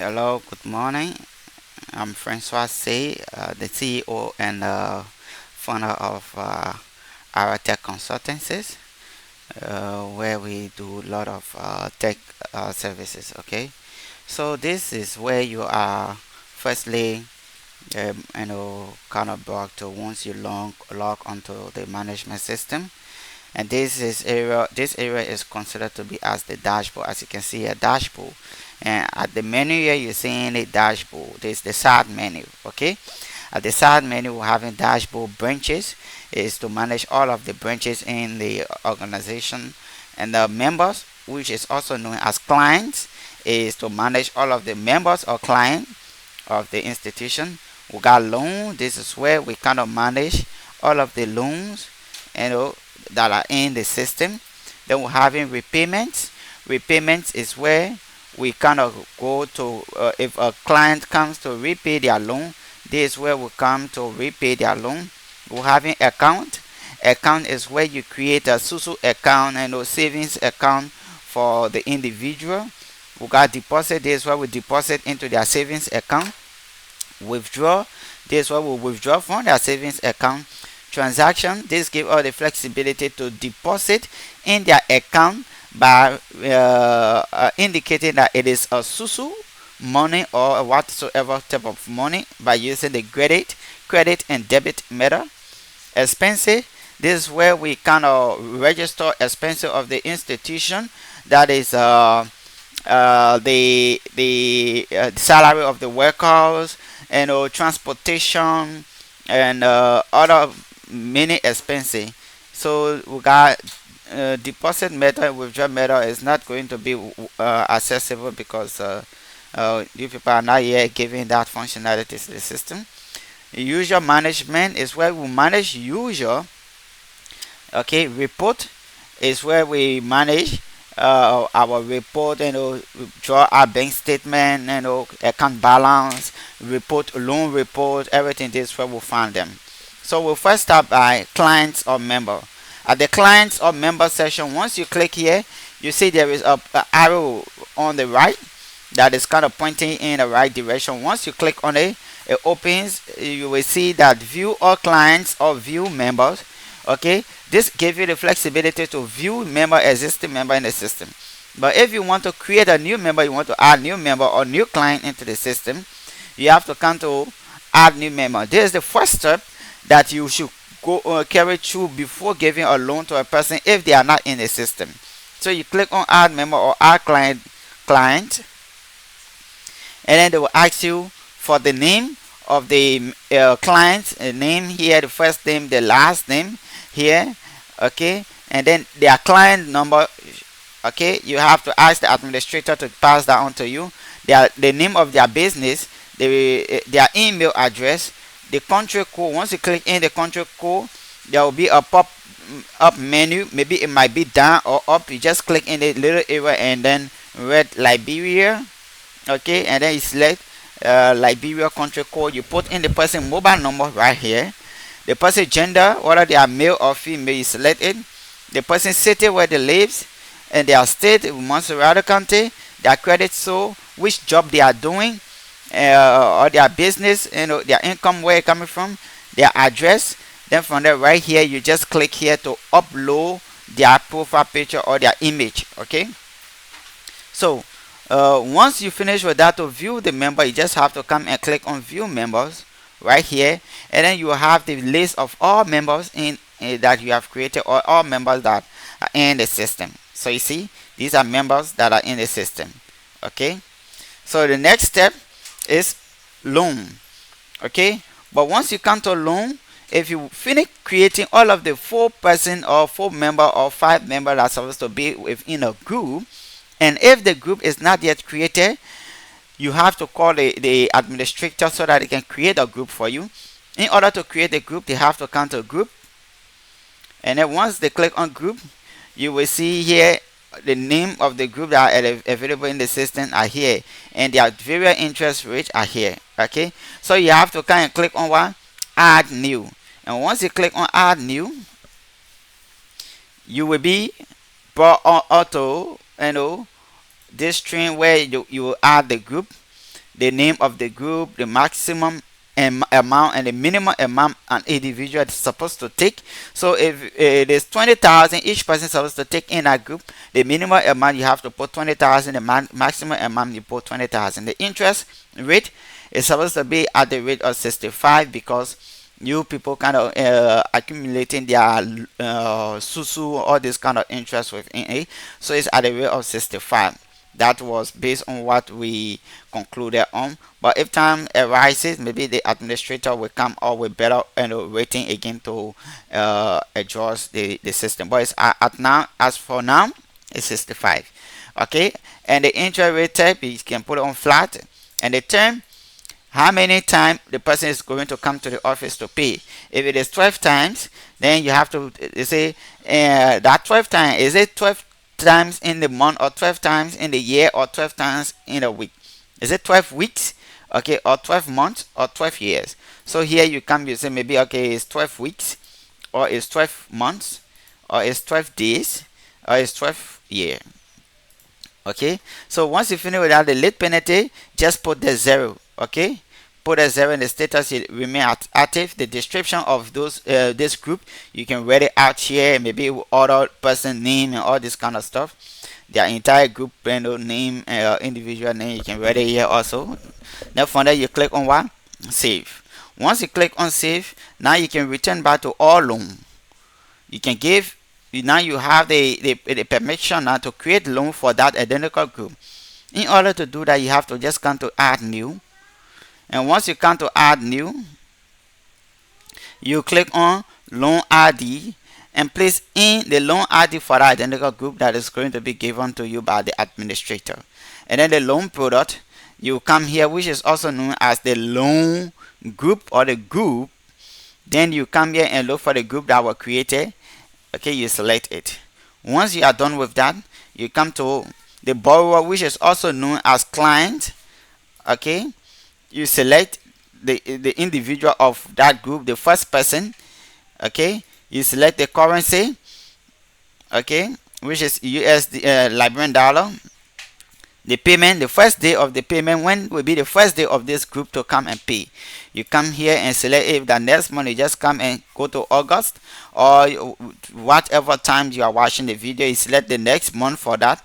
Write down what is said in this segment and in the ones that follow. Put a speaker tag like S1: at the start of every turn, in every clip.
S1: Hello, good morning. I'm Francois Say, the CEO and founder of our tech consultancies, where we do a lot of tech services. Okay, so this is where you are firstly, kind of brought to once you log onto the management system, and this area is considered to be as the dashboard. As you can see, a dashboard, and at the menu here you're seeing a dashboard. This is the side menu. Okay, at the side menu we're having dashboard branches is to manage all of the branches in the organization, and the members, which is also known as clients, is to manage all of the members or client of the institution. We got loan. This is where we kind of manage all of the loans, you know, that are in the system. Then we're having repayments. Repayments is where we kind of go to, if a client comes to repay their loan, this is where we come to repay their loan. We're having account. Account is where you create a SUSU account and a savings account for the individual. We got deposit. This is where we deposit into their savings account. Withdraw, this is what we withdraw from their savings account. Transaction, this give us the flexibility to deposit in their account by indicating that it is a susu money or whatsoever type of money by using the credit and debit method. Expenses, this is where we kind of register expenses of the institution, that is the salary of the workers, and transportation, and other many expenses. So we got deposit method, withdrawal method is not going to be accessible because you people are not yet giving that functionality to the system. User management is where we manage user. Okay, report is where we manage our report, draw our bank statement, account balance, report, loan report, everything. This is where we find them. So we'll first start by clients or member. At the clients or member section, once you click here, you see there is a arrow on the right that is kind of pointing in the right direction. Once you click on it, it opens. You will see that view all clients or view members. Okay, this gives you the flexibility to view member, existing member in the system. But if you want to create a new member, you want to add new member or new client into the system, you have to come to add new member. This is the first step that you should go carry through before giving a loan to a person if they are not in the system. So you click on add member or add client, and then they will ask you for the name of the client, name here, the first name, the last name here. Okay, and then their client number. Okay, you have to ask the administrator to pass that on to you. The name of their business, their email address, the country code. Once you click in the country code, there will be a pop up menu. Maybe it might be down or up. You just click in the little area and then read Liberia. Okay, and then you select Liberia country code. You put in the person mobile number right here, the person gender, whether they are male or female, you select it, the person city where they lives, and their state, Montserrat County, their credit score, which job they are doing, or their business, their income, where it coming from, their address. Then from there right here, you just click here to upload their profile picture or their image. Okay, so once you finish with that, to view the member, you just have to come and click on view members right here, and then you have the list of all members in that you have created, or all members that are in the system. So you see, these are members that are in the system. Okay, so the next step is loan. Okay, but once you come to loan, if you finish creating all of the 4-person or 4-member or 5-member that's supposed to be within a group, and if the group is not yet created, you have to call the administrator so that they can create a group for you. In order to create a group, they have to come to group, and then once they click on group, you will see here the name of the group that are available in the system are here, and their various interest rates are here. Okay, so you have to kind of click on what? Add new. And once you click on add new, you will be brought on auto this string where you will add the group. the name of the group, the maximum amount and the minimum amount an individual is supposed to take. So if it is 20,000, each person is supposed to take in that group. The minimum amount you have to put 20,000, the maximum amount you put 20,000. The interest rate is supposed to be at the rate of 65 because you people kind of accumulating their susu, all this kind of interest within it. So it's at the rate of 65. That was based on what we concluded on. But if time arises, maybe the administrator will come up with better rating again to adjust the system. But it's at now, as for now, it's 65. Okay, and the interest rate type you can put it on flat, and the term, how many times the person is going to come to the office to pay. If it is 12 times, then you have to say that 12 times, is it 12 times in the month, or 12 times in the year, or 12 times in a week? Is it 12 weeks, okay, or 12 months, or 12 years? So here you come, you say maybe, okay, it's 12 weeks, or it's 12 months, or it's 12 days, or it's 12 year. Okay, so once you finish without the late penalty, just put the 0. Okay, put a 0 in the status, it remain active. The description of those this group, you can read it out here, maybe other person name and all this kind of stuff, their entire group name, individual name, you can read it here also. Then from there you click on what? Save. Once you click on save, now you can return back to all loan. You can give, now you have the permission now to create loan for that identical group. In order to do that, you have to just come to add new, and once you come to add new, you click on loan ID and place in the loan ID for that identical group that is going to be given to you by the administrator. And then the loan product, you come here, which is also known as the loan group or the group. Then you come here and look for the group that was created. Okay, you select it. Once you are done with that, you come to the borrower, which is also known as client. Okay, you select the individual of that group, the first person. Okay, you select the currency, okay, which is USD, Liberian dollar. The payment, the first day of the payment, when will be the first day of this group to come and pay. You come here and select, if the next month, you just come and go to August, or whatever time you are watching the video, you select the next month for that.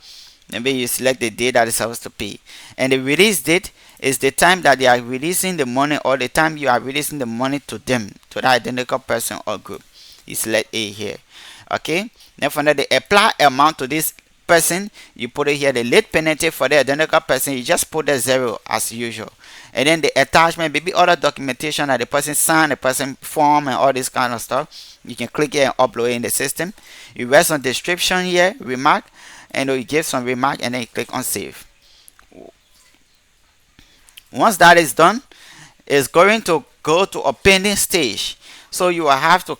S1: Maybe you select the day that is supposed to pay, and the release date is the time that they are releasing the money, or the time you are releasing the money to them, to that identical person or group. You select A here. Okay, then from there, the apply amount to this person, you put it here. The late penalty for the identical person, you just put the 0 as usual. And then the attachment, maybe other documentation that the person signed, the person form, and all this kind of stuff, you can click here and upload it in the system. You write some description here, remark, and you give some remark, and then you click on save. Once that is done, it's going to go to a pending stage, so you will have to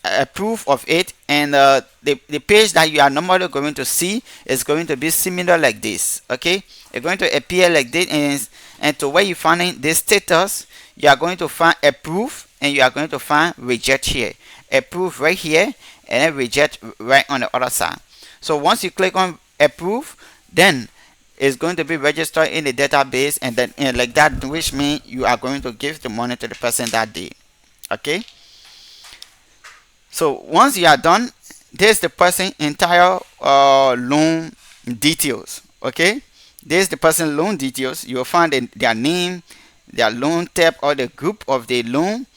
S1: approve of it, and the page that you are normally going to see is going to be similar like this. Okay, it's going to appear like this, and to where you find this status, you are going to find approve, and you are going to find reject here. Approve right here, and then reject right on the other side. So once you click on approve, then it's going to be registered in the database, and then like that, which means you are going to give the money to the person that day. Okay, so once you are done, there's the person entire loan details. Okay, there's the person loan details. You will find their name, their loan type, or the group of the loan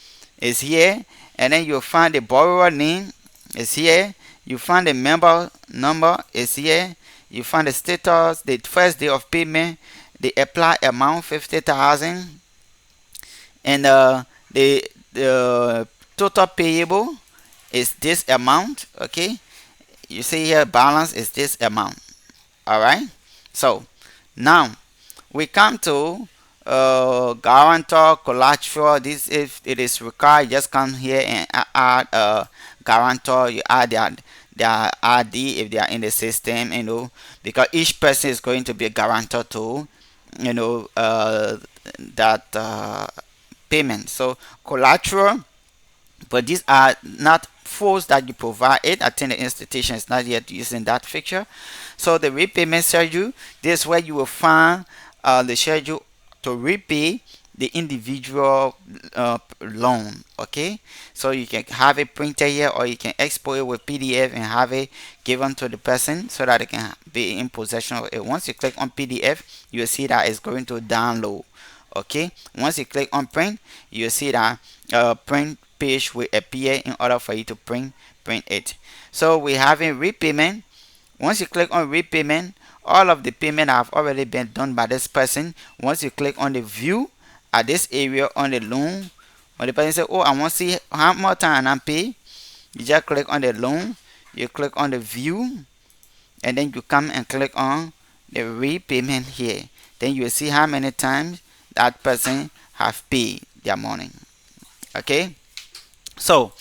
S1: is here, and then you'll find the borrower name is here. You find the member number is here. You find the status, the first day of payment, the apply amount 50,000, and the total payable is this amount. Okay, you see here balance is this amount. All right, so now we come to guarantor collateral. This, if it is required, just come here and add a guarantor. You add their ID if they are in the system, because each person is going to be a guarantor to that payment. So collateral, but these are not force that you provide it. I think the institution is not yet using that feature. So the repayment schedule, this is where you will find the schedule to repay the individual loan. Okay, so you can have it printed here, or you can export it with PDF and have it given to the person so that they can be in possession of it. Once you click on PDF, you will see that it's going to download. Okay, once you click on print, you will see that print page will appear in order for you to print it. So we have a repayment. Once you click on repayment, all of the payment have already been done by this person. Once you click on the view at this area on the loan, when the person say, oh, I want to see how much time I pay, you just click on the loan, you click on the view, and then you come and click on the repayment here. Then you will see how many times that person have paid their money. Okay, so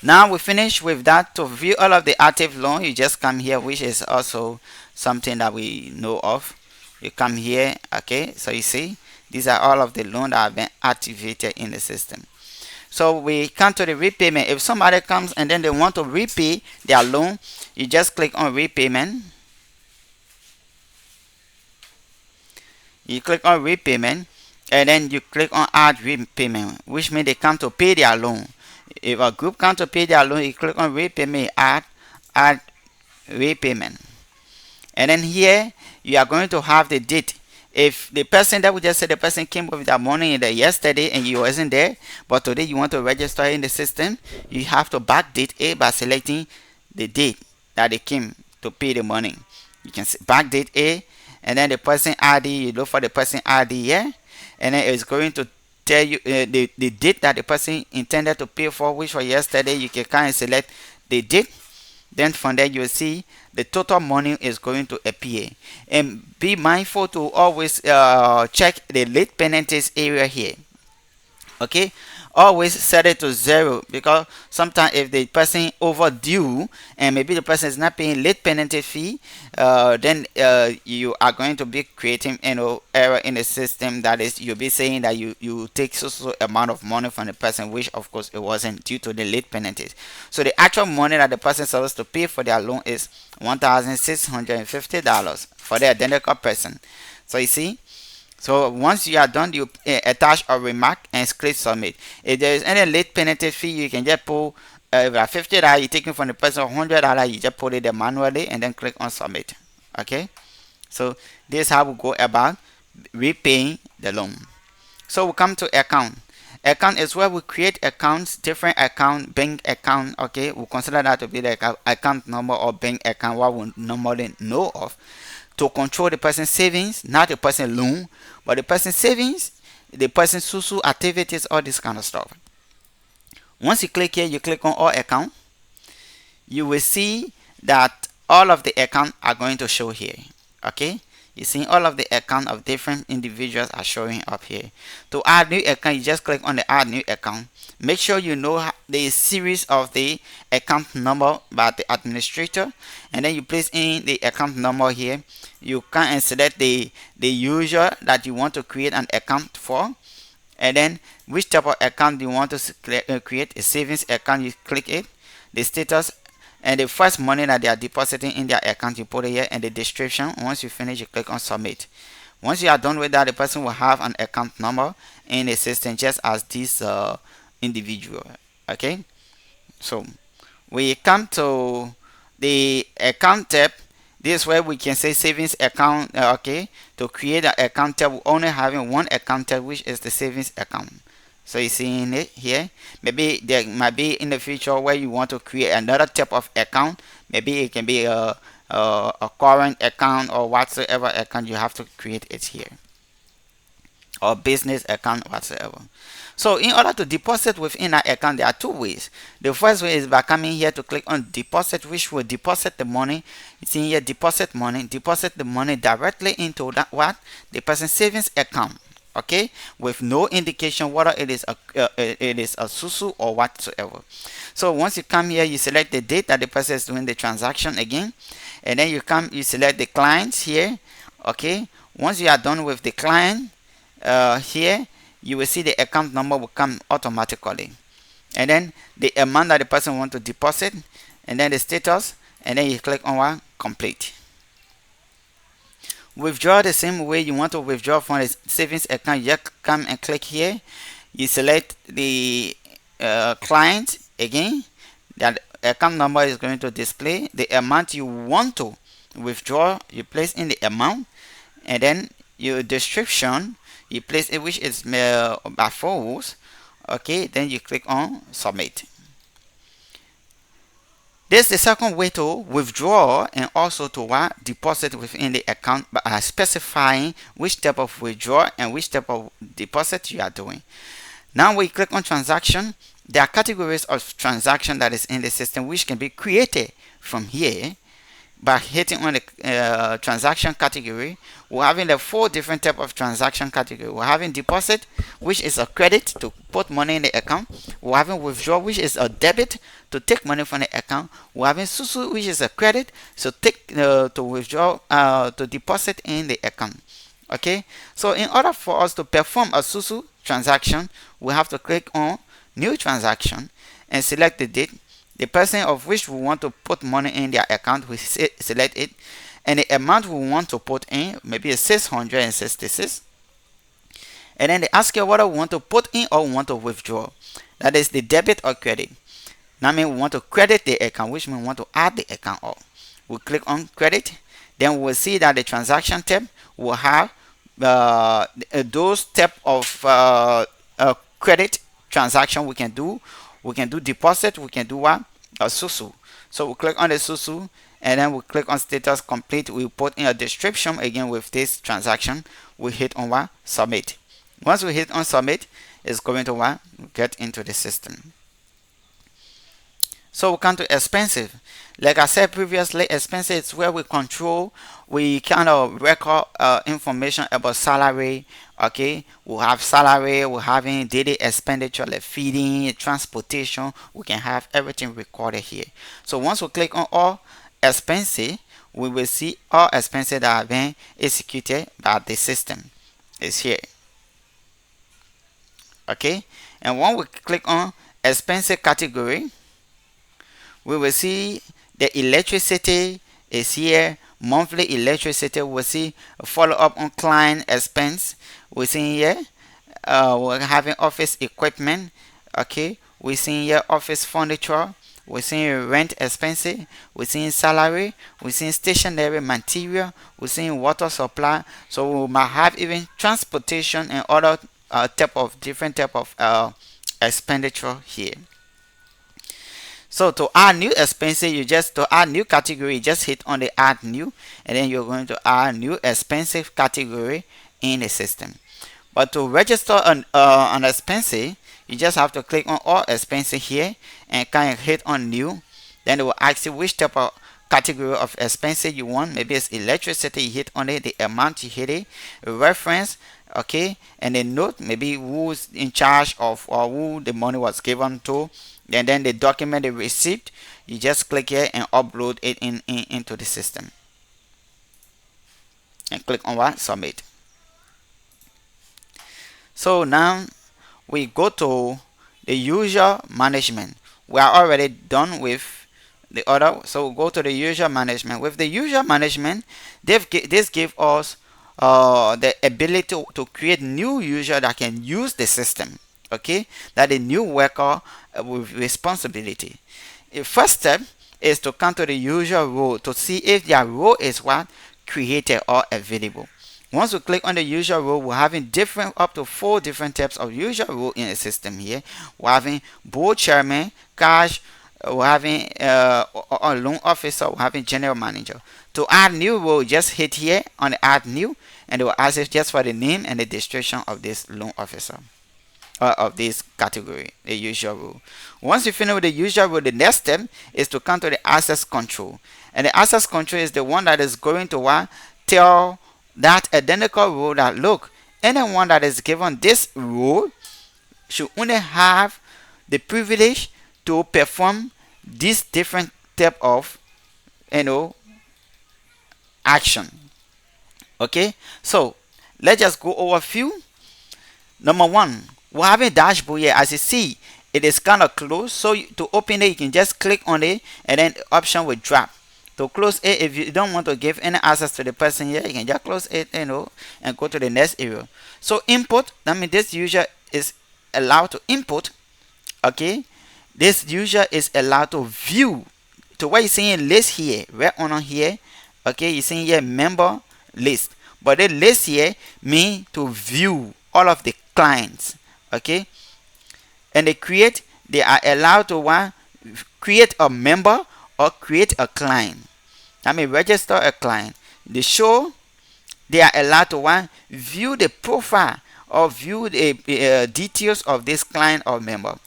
S1: now we finish with that. To view all of the active loan, you just come here, which is also something that we know of. You come here. Okay, so you see these are all of the loans that have been activated in the system. So we come to the repayment. If somebody comes and then they want to repay their loan, you just click on repayment. You click on repayment, and then you click on add repayment, which means they come to pay their loan. If a group come to pay their loan, you click on repayment, add repayment, and then here you are going to have the date. If the person that we just said, the person came with their money in the yesterday and you wasn't there, but today you want to register in the system, you have to backdate it by selecting the date that they came to pay the money. You can backdate it, and then the person ID, you look for the person ID here, and then it's going to tell you the date that the person intended to pay for, which was yesterday. You can kind of select the date. Then from there you will see the total money is going to appear. And be mindful to always check the late penalties area here. Okay, always set it to 0, because sometimes if the person overdue and maybe the person is not paying late penalty fee, then you are going to be creating error in the system. That is, you'll be saying that you take so amount of money from the person, which of course it wasn't, due to the late penalties. So the actual money that the person is supposed to pay for their loan is $1,650 for the identical person. So you see, so once you are done, you attach a remark and click submit. If there is any late penalty fee, you can just pull $50 you taking from the person, $100 you just put it there manually and then click on submit. Okay, so this is how we go about repaying the loan. So we come to account. Account is where we create accounts, different account, bank account. Okay, we consider that to be the account number or bank account, what we normally know of, to control the person's savings, not the person's loan, but the person's savings, the person's SUSU activities, all this kind of stuff. Once you click here, you click on all account, you will see that all of the accounts are going to show here. Okay, you see all of the account of different individuals are showing up here. To add new account, you just click on the add new account. Make sure you know the series of the account number by the administrator, and then you place in the account number here. You can select the user that you want to create an account for, and then which type of account you want to create. A savings account, you click it, the status, and the first money that they are depositing in their account, you put it here, and the description. Once you finish, you click on submit. Once you are done with that, the person will have an account number in the system, just as this individual. Okay, so we come to the account tab. This is where we can say savings account. Okay, to create an account tab, we only having one account tab, which is the savings account. So you see in it here, maybe there might be in the future where you want to create another type of account. Maybe it can be a current account or whatsoever account. You have to create it here, or business account whatsoever. So in order to deposit within that account, there are two ways. The first way is by coming here to click on deposit, which will deposit the money. You see here, deposit the money directly into that the person's savings account. Okay, with no indication whether it is a SUSU or whatsoever. So once you come here, you select the date that the person is doing the transaction again, and then you select the clients here. Okay, once you are done with the client here, you will see the account number will come automatically, and then the amount that the person want to deposit, and then the status, and then you click on what? Complete. Withdraw the same way. You want to withdraw from the savings account, you just come and click here. You select the client again. That account number is going to display the amount you want to withdraw. You place in the amount, and then your description you place it, which is by false. Okay, then you click on submit. This is the second way to withdraw and also to deposit within the account by specifying which type of withdraw and which type of deposit you are doing. Now we click on transaction. There are categories of transaction that is in the system which can be created from here. By hitting on the transaction category, we're having the 4 different type of transaction category. We're having deposit, which is a credit to put money in the account. We're having withdraw, which is a debit to take money from the account. We're having susu, which is a credit to take to withdraw to deposit in the account. Okay, so in order for us to perform a susu transaction, we have to click on new transaction and select the date. The person of which we want to put money in their account, we select it, and the amount we want to put in, maybe it's 666. And then they ask you whether we want to put in or we want to withdraw. That is the debit or credit. Now means we want to credit the account, which means we want to add the account up. We click on credit, then we will see that the transaction tab will have those type of credit transaction we can do. We can do deposit, we can do what? A susu. So we click on the susu, and then we click on status complete. We put in a description again with this transaction. We hit on what? Submit. Once we hit on submit, it's going to what? Get into the system. So we come to expensive. Like I said previously, expensive is where we control, we kind of record information about salary. Okay, we have salary, we're having daily expenditure like feeding, transportation. We can have everything recorded here. So once we click on all expenses, we will see all expenses that are being executed by the system is here. Okay, and when we click on expenses category, we will see the electricity is here. Monthly electricity, we'll see follow up on client expense. We're seeing here we're having office equipment. Okay, we're seeing here office furniture. We're seeing rent expenses. We're seeing salary. We're seeing stationery material. We're seeing water supply. So we might have even transportation and other different type of expenditure here. So to add new expenses, to add new category, you just hit on the add new, and then you're going to add new expensive category in the system. But to register an expense, you just have to click on all expenses here and kind of hit on new. Then it will ask you which type of category of expenses you want. Maybe it's electricity, you hit on it, the amount you hit it, a reference, okay, and a note, maybe who's in charge of or who the money was given to. And then the document they received, you just click here and upload it into the system and click on what? Submit. So now we go to the user management. We are already done with the other, so we'll go to the user management. With the user management, this gives us the ability to create new user that can use the system. Okay, that a new worker with responsibility. The first step is to come to the user role to see if their role is what? Created or available. Once we click on the user role, we're having up to 4 different types of user role in the system here. We're having board chairman, cash, we're having a loan officer, we're having general manager. To add new role, just hit here on the add new, and it will ask us just for the name and the description of this loan officer. Of this category, the user rule. Once you finish with the user rule, the next step is to come to the access control. And the access control is the one that is going to tell that identical rule that look, anyone that is given this rule should only have the privilege to perform this different type of action. Okay, so let's just go over a few. Number 1, we have a dashboard here. As you see, it is kind of closed, so to open it you can just click on it and then the option will drop. To close it, if you don't want to give any access to the person here, you can just close it, and go to the next area. So input, that means this user is allowed to input. Okay, this user is allowed to view. To what you're seeing list here, right on here. Okay, you're seeing here member list, but the list here mean to view all of the clients. Okay, and they are allowed to create a member or create a client. I mean register a client. The show, they are allowed to view the profile or view the details of this client or member.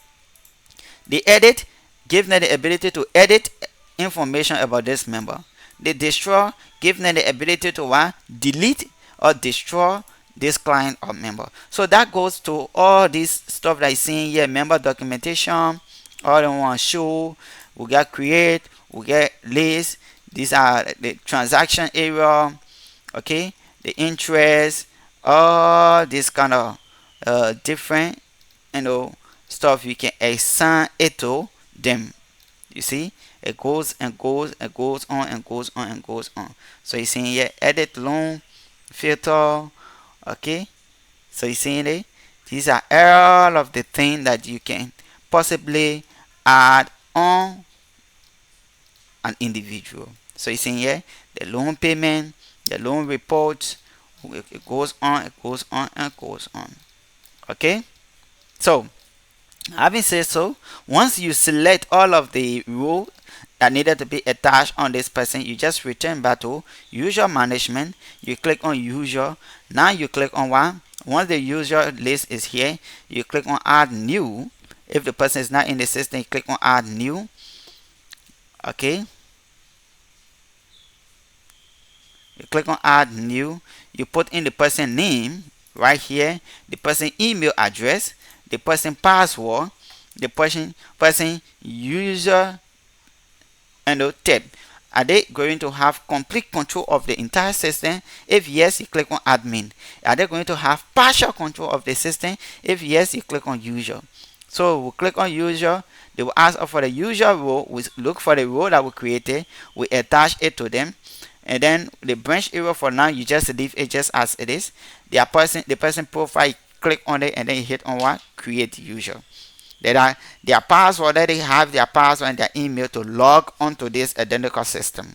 S1: The edit, give them the ability to edit information about this member. The destroy, give them the ability to delete or destroy this client or member. So that goes to all this stuff that is seeing here: member documentation, all in one show. We got create, we get list. These are the transaction area. Okay, the interest, all this kind of different stuff you can assign it to them. You see, it goes and goes and goes on and goes on and goes on. So you see here, edit loan filter. Okay, so you see it. These are all of the things that you can possibly add on an individual. So you see here, the loan payment, the loan reports. It goes on, it goes on, and goes on. Okay, so having said so, once you select all of the rows that needed to be attached on this person, you just return back to user management. You click on user. Now you click on once the user list is here, you click on add new. If the person is not in the system, you click on add new. Okay, you click on add new. You put in the person name right here, the person email address, the person password, the person user and tab. Are they going to have complete control of the entire system? If yes, you click on admin. Are they going to have partial control of the system? If yes, you click on user. So we'll click on user. They will ask for the user role. We look for the role that we created. We attach it to them. And then the branch area, for now, you just leave it just as it is. The person profile, click on it and then you hit on create user. Their password, that they have their password and their email to log onto this identical system.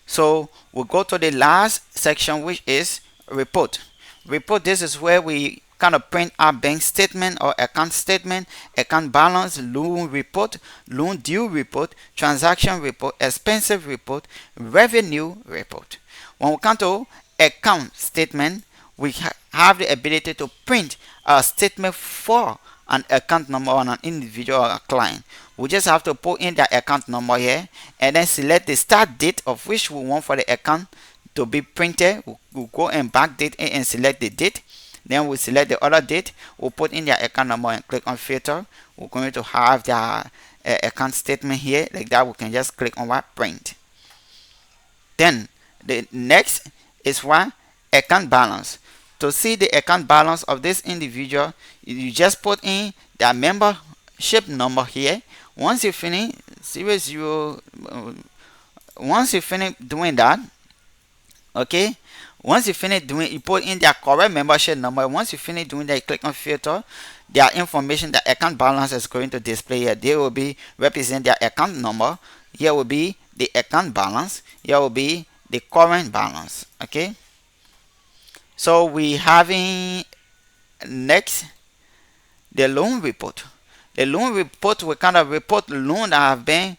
S1: So we'll go to the last section, which is report. Report, this is where we kind of print our bank statement or account statement, account balance, loan report, loan due report, transaction report, expensive report, revenue report. When we come to account statement, we have the ability to print a statement for an account number on an individual or a client. We just have to put in the account number here and then select the start date of which we want for the account to be printed. We'll go and backdate it and select the date. Then we select the other date. We'll put in the account number and click on filter. We're going to have the account statement here like that. We can just click on print. Then the next is account balance. To see the account balance of this individual, you just put in their membership number here. Once you finish once you finish doing that, okay, once you finish doing, you put in their correct membership number. Once you finish doing that, you click on filter. Their information, the account balance is going to display here. They will be represent their account number. Here will be the account balance. Here will be the current balance. Okay, so we having next the loan report. The loan report will kind of report loan that have been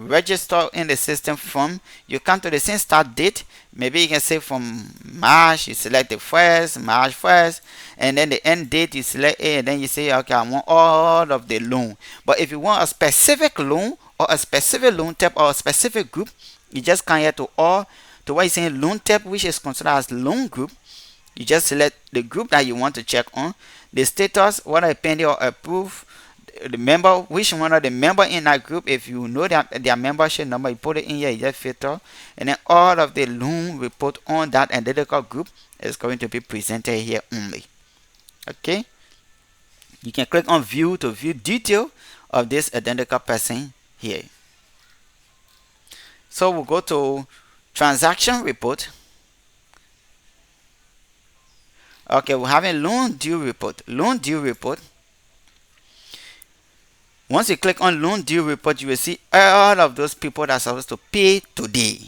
S1: registered in the system from. You come to the same start date. Maybe you can say from March. You select the first, March 1st, and then the end date you select it, and then you say, okay, I want all of the loan. But if you want a specific loan or a specific loan type or a specific group, you just come here to all to what you saying loan type, which is considered as loan group. You just select the group that you want to check on, the status, whether pending or approved, the member, which one of the member in that group. If you know their membership number, you put it in here, you just filter, and then all of the loan report on that identical group is going to be presented here only. Okay, You can click on view to view detail of this identical person here. So we'll go to transaction report. Okay, we're having loan due report. Loan due report. Once you click on loan due report, you will see all of those people that are supposed to pay today.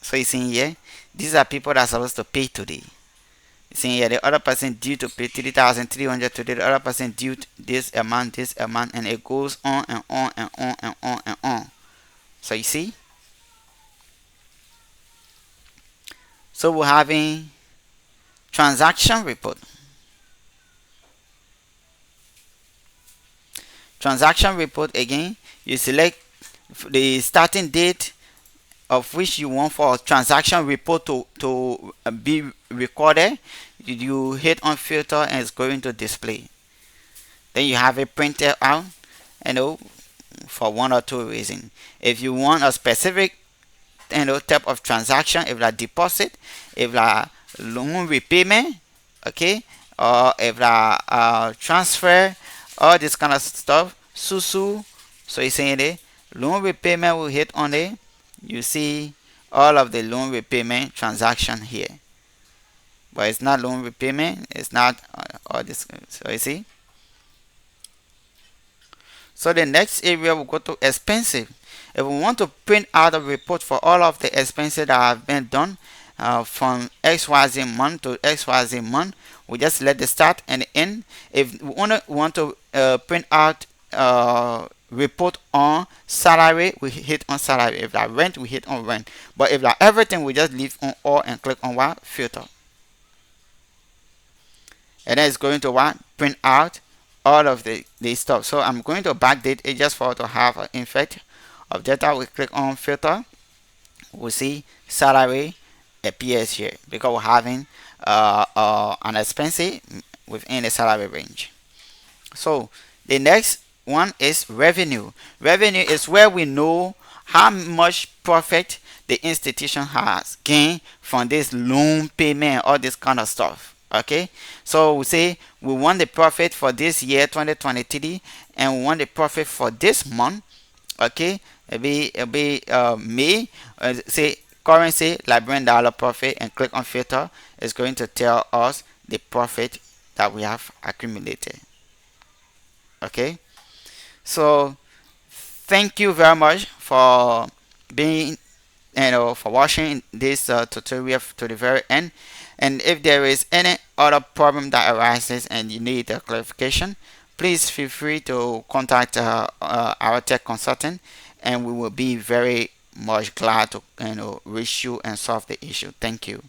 S1: So you see here, these are people that are supposed to pay today. You see here, the other person due to pay 3,300 today, the other person due this amount, and it goes on and on and on and on and on. So you see, so we're having transaction report. Transaction report again, you select the starting date of which you want for transaction report to be recorded. You hit on filter and it's going to display. Then you have it printed out, for one or two reasons. If you want a specific type of transaction, if like deposit, if like loan repayment, okay, or if like transfer, all this kind of stuff, susu. So you saying it, loan repayment, will hit on it. You see all of the loan repayment transaction here, but it's not loan repayment, it's not all this. So you see, so the next area we'll go to expensive. If we want to print out a report for all of the expenses that have been done from XYZ month to XYZ month, we just let the start and the end. If we want to print out report on salary, we hit on salary. If like rent, we hit on rent. But if like everything, we just leave on all and click on what? Filter. And then it's going to what? Print out all of the stuff. So I'm going to backdate it just for to have an effect of data. We click on filter. We see salary appears here because we're having an expense within the salary range. So the next one is revenue. Revenue is where we know how much profit the institution has gained from this loan payment, all this kind of stuff. Okay, so we say we want the profit for this year 2023 and we want the profit for this month. Okay, it'll be May. Say currency Liberian dollar profit and click on filter. It's going to tell us the profit that we have accumulated. Okay, so thank you very much for being for watching this tutorial to the very end. And if there is any other problem that arises and you need a clarification, please feel free to contact our tech consultant, and we will be very much glad to reach you and solve the issue. Thank you.